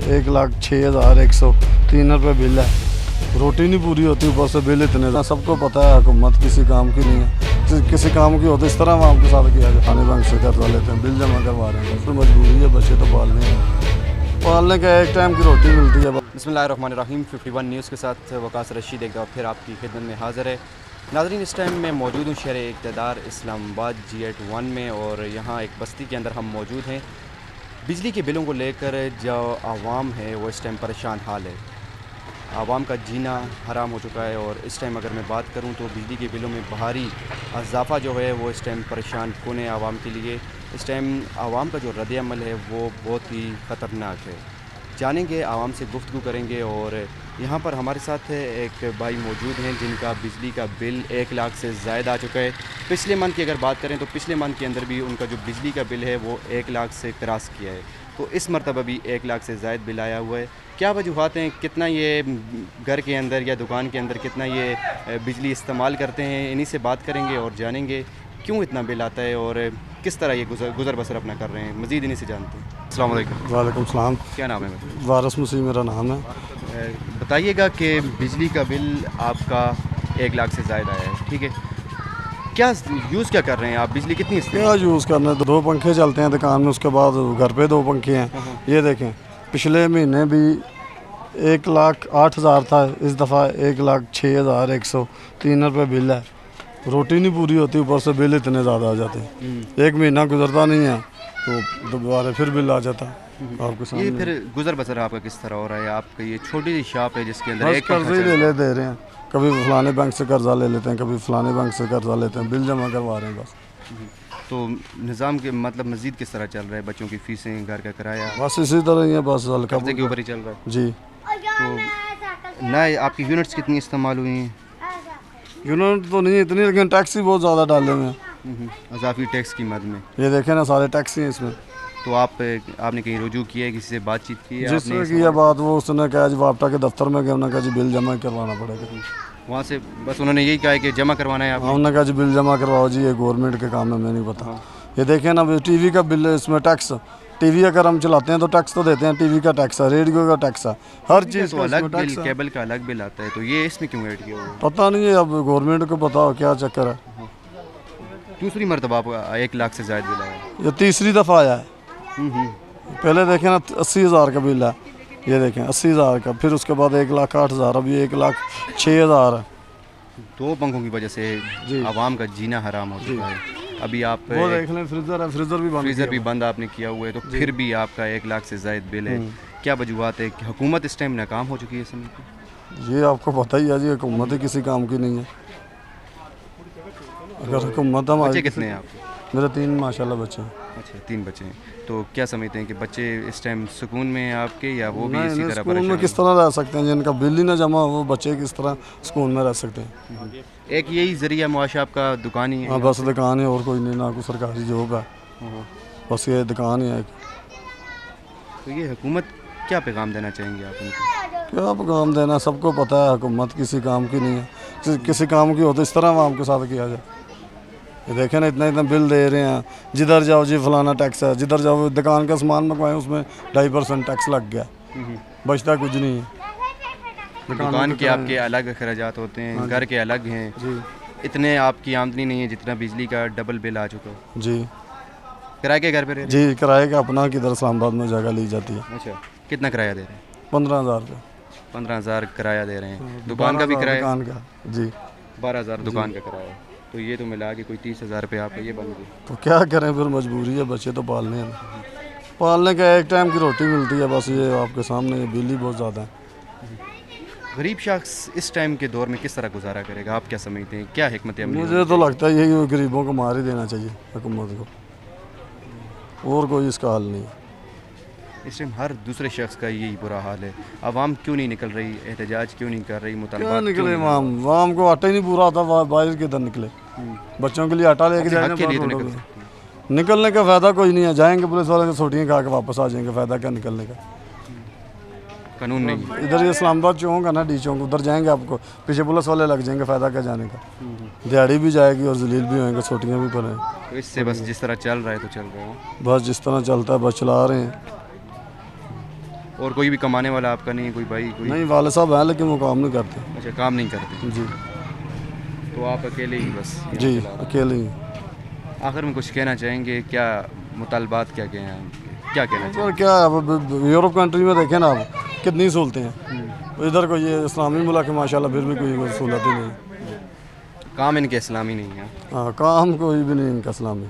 1,06,103 रुपये बिल है। रोटी नहीं पूरी होती, ऊपर से बिल इतने। सबको पता है हुकूमत किसी काम की नहीं है, किसी काम की हो तो इस तरह आवाम के साथ किया जाए। खाने बैंक से कर्जा लेते हैं, बिल जमा करवा रहे हैं, तो मजबूरी है, बच्चे तो पालने का एक टाइम की रोटी मिलती है। बिस्मिल्लाहिर्रहमानिर्रहीम 51 न्यूज़ के साथ वकास रशीद एक बार फिर आपकी खिदमत में हाज़िर है। नाज़रीन, इस टाइम में मौजूद हूँ शहर इक़्तिदार इस्लामाबाद G8 1 में, और यहाँ एक बस्ती के अंदर हम मौजूद हैं। बिजली के बिलों को लेकर जो आवाम है वो इस टाइम परेशान हाल है। आवाम का जीना हराम हो चुका है, और इस टाइम अगर मैं बात करूं तो बिजली के बिलों में भारी इजाफ़ा जो है वो इस टाइम परेशान कौन है आवाम के लिए। इस टाइम आवाम का जो रद्द-ए-अमल है वो बहुत ही ख़तरनाक है। जानेंगे, आवाम से गुफ्तगू करेंगे। और यहाँ पर हमारे साथ एक भाई मौजूद हैं जिनका बिजली का बिल 1 लाख से ज़ायद आ चुका है। पिछले मंथ की अगर बात करें तो पिछले मंथ के अंदर भी उनका जो बिजली का बिल है वो 1 लाख से क्रॉस किया है, तो इस मरतबा भी 1 लाख से ज़ायद बिल आया हुआ है। क्या वजूहात हैं, कितना ये घर के अंदर या दुकान के अंदर कितना ये बिजली इस्तेमाल करते हैं, इन्हीं से बात करेंगे और जानेंगे क्यों इतना बिल आता है और किस तरह ये गुज़र बसर अपना कर रहे हैं। मज़ीद इन्हीं से जानते हैं। अस्सलाम वालेकुम। वालेकुम सलाम। क्या नाम है? वारिस मसीह मेरा नाम है। बताइएगा कि बिजली का बिल आपका 1 लाख से ज़ायद आया है, ठीक है, क्या यूज़ क्या कर रहे हैं आप? बिजली कितनी क्या यूज़ करना है? 2 पंखे चलते हैं दुकान में, उसके बाद घर पे 2 पंखे हैं। ये देखें, पिछले महीने भी 1,08,000 था, इस दफ़ा 1,06,103 रुपये बिल है। रोटी नहीं पूरी होती, ऊपर से बिल इतने ज़्यादा आ जाते हैं। एक महीना गुजरता नहीं है तो दोबारा फिर बिल आ जाता है आपके सामने। ये फिर गुजर बसर आपका किस तरह हो रहा है? आपका ये छोटी सी शॉप है जिसके अंदर एक कर्ज़ ही ले दे रहे हैं, कभी फलाने बैंक से कर्जा ले लेते हैं, कभी फलाने बैंक से कर्जा लेते हैं, बिल जमा करवा रहे हैं बस। तो निज़ाम के मतलब मज़ीद किस तरह चल रहा है? बच्चों की फ़ीसें, घर का किराया, बस इसी तरह ही है, बस हल्का कर्जे के ऊपर ही चल रहा है जी। तो नए आपकी यूनिट्स कितनी इस्तेमाल हुई हैं? यूनिट तो नहीं इतनी, लेकिन टैक्स ही बहुत ज़्यादा डाले हुए हैं अज़ाफ़ी टैक्स की मद में। ये देखें ना, सारे टैक्स ही हैं इसमें। तो आपने कहीं रुजू किया है, किसी से बातचीत की है? जिसने किया बात, वो उसने कहा जी वापटा के दफ्तर में गया, उन्होंने कहा जी बिल जमा करवाना पड़ेगा। वहाँ से बस उन्होंने यही कहा है कि जमा करवाना है आपने? उन्होंने कहा जी बिल जमा करवाओ जी, ये गवर्नमेंट के काम है, मैं नहीं पता। ये देखें ना, टीवी का बिल, इसमें टैक्स, टीवी अगर हम चलाते हैं तो टैक्स तो देते हैं, टीवी का टैक्स है, रेडियो का टैक्स है, हर चीज़ तो अलग बिल, केबल का अलग बिल आता है, तो ये इसमें क्यों ऐड किया हुआ है? पता नहीं है, अब गवर्नमेंट को पता हो क्या चक्कर है। दूसरी मरतबा आपका 1 लाख से ज़ायद बिल आया? ये तीसरी दफ़ा आया है। पहले देखें ना 80,000 का बिल है, ये देखें 80,000 का, फिर उसके बाद 1,08,000, अभी 1,06,000 है। 2 पंखों की वजह से आवाम का जीना हराम हो चुका है। अभी आप वो देख लें, फ्रीज़र है, फ्रीज़र भी बंद आपने किया हुआ है, तो फिर भी आपका 1 लाख से ज़ायद बिल है। क्या वजूहात है कि हुकूमत इस टाइम नाकाम हो चुकी है समय पर? ये आपको पता ही है जी, हुकूमत ही किसी काम की नहीं है। अगर हुकूमत हमारी। बच्चे कितने हैं आपके? मेरे 3 माशाल्लाह बच्चे हैं। अच्छा, 3 बच्चे हैं। तो क्या समझते हैं कि बच्चे इस टाइम सुकून में हैं आपके, या वो भी इसी तरह सुकून में किस तरह रह सकते हैं? जिनका बिल ही ना जमा हो, वो बच्चे किस तरह सुकून में रह सकते हैं? एक यही ज़रिया मुआशा आपका दुकान ही है? हाँ, बस दुकान है, और कोई नहीं, ना कोई सरकारी जॉब है, बस ये दुकान ही है। तो ये हुकूमत क्या पैगाम देना चाहेंगे आप उनको? क्या पैगाम देना, सबको पता है हुकूमत किसी काम की नहीं है, किसी काम की हो तो इस तरह आवाम के साथ किया जाए। ये देखें ना, इतना बिल दे रहे हैं, जिधर जाओ जी फलाना टैक्स है, जिधर जाओ दुकान का सामान मंगवाएं उसमें 2.5% टैक्स लग गया, बचता कुछ नहीं है। दुकान के आपके अलग अखराजात होते हैं, घर के अलग हैं जी। इतने आपकी आमदनी नहीं है जितना बिजली का डबल बिल आ चुका है जी। किराए के घर पे जी, किराए का अपना किधर इस्लामाबाद में जगह ली जाती है। अच्छा, कितना किराया दे रहे हैं? 15,000 रुपये। 15,000 किराया दे रहे हैं। दुकान का भी किराया? दुकान का जी 12,000 दुकान का किराया, तो ये तो मिला के कोई 30,000 रुपये आपका ये बन गया। तो क्या करें, फिर मजबूरी है, बच्चे तो पालने हैं, पालने का एक टाइम की रोटी मिलती है, बस ये आपके सामने, ये बिल ही बहुत ज़्यादा है। गरीब शख्स इस टाइम के दौर में किस तरह गुजारा करेगा? आप क्या समझते हैं, क्या हिकमत अमली? मुझे तो लगता है यही, गरीबों को मार ही देना चाहिए हुकूमत को, और कोई इसका हल नहीं है। इस टाइम हर दूसरे शख्स का यही बुरा हाल है। आवाम क्यों नहीं निकल रही, एहतजाज क्यों नहीं कर रही, मुतालबात क्या निकले? आवाम को आटा ही नहीं पूरा होता, बाहर किधर निकले? बच्चों के लिए आटा लेके जाएंगे, निकलने का फ़ायदा कोई नहीं है, जाएंगे पुलिस वाले से छोटियाँ खा के वापस आ जाएंगे, फ़ायदा क्या निकलने का? कानून नहीं। इधर ये इस्लामाबाद चौक है ना, डी चौक, उधर जाएंगे आपको पीछे पुलिस वाले लग जाएंगे, फ़ायदा क्या जाने का? दिहाड़ी भी जाएगी और जलील भी होंगे, छोटियाँ भी पड़े। तो इससे बस जिस तरह चल रहा है तो चल रहा है, बस जिस तरह चलता है बस चला रहे हैं। اور کوئی بھی کمانے والا آپ کا نہیں ہے, کوئی بھائی کوئی؟ نہیں والد صاحب ہیں لیکن وہ کام نہیں کرتے. اچھا, کام نہیں کرتے. جی تو آپ اکیلے ہی بس یہاں جی چلا رہے ہیں. اکیلے ہی. آخر میں کچھ کہنا چاہیں گے, کیا مطالبات کیا کہنا چاہیں اور کیا اب یورپ کنٹری میں دیکھیں نا آپ کتنی سہولتیں ہیں, ادھر کو یہ اسلامی ملک ہے ماشاءاللہ پھر بھی کوئی سہولت ہی نہیں. کام ان کے اسلامی نہیں ہے. ہاں کام کوئی بھی نہیں ان کا اسلامی.